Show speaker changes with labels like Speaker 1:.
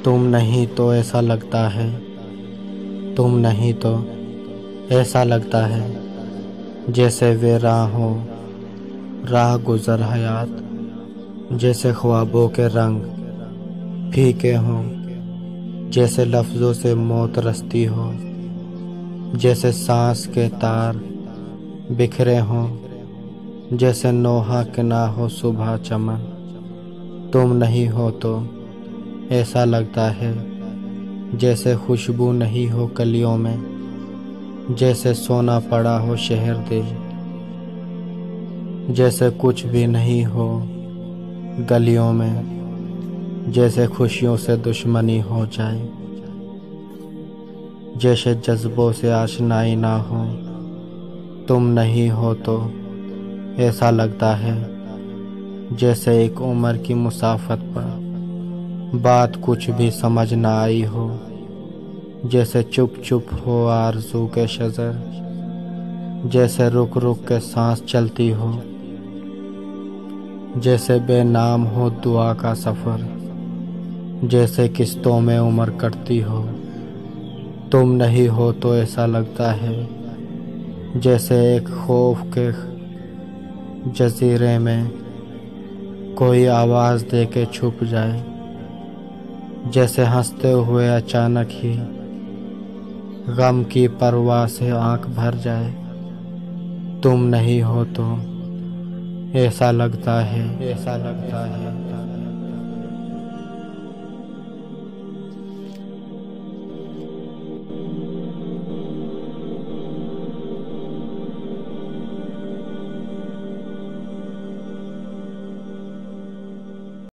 Speaker 1: तुम नहीं तो ऐसा लगता है, तुम नहीं तो ऐसा लगता है जैसे वे राह हो, राह गुजर हयात। जैसे ख्वाबों के रंग फीके हों, जैसे लफ्ज़ों से मौत रस्ती हो, जैसे सांस के तार बिखरे हों, जैसे नोहा के ना हो सुबह चमन। तुम नहीं हो तो ऐसा लगता है जैसे खुशबू नहीं हो कलियों में, जैसे सोना पड़ा हो शहर दिल, जैसे कुछ भी नहीं हो गलियों में, जैसे खुशियों से दुश्मनी हो जाए, जैसे जज्बों से आशनाई ना हो। तुम नहीं हो तो ऐसा लगता है जैसे एक उम्र की मुसाफत पर बात कुछ भी समझ ना आई हो, जैसे चुप चुप हो आरज़ू के शजर, जैसे रुक रुक के सांस चलती हो, जैसे बेनाम हो दुआ का सफ़र, जैसे किस्तों में उम्र कटती हो। तुम नहीं हो तो ऐसा लगता है जैसे एक खौफ के जजीरे में कोई आवाज़ दे के छुप जाए, जैसे हंसते हुए अचानक ही गम की परवाह से आंख भर जाए। तुम नहीं हो तो ऐसा लगता है, ऐसा लगता है।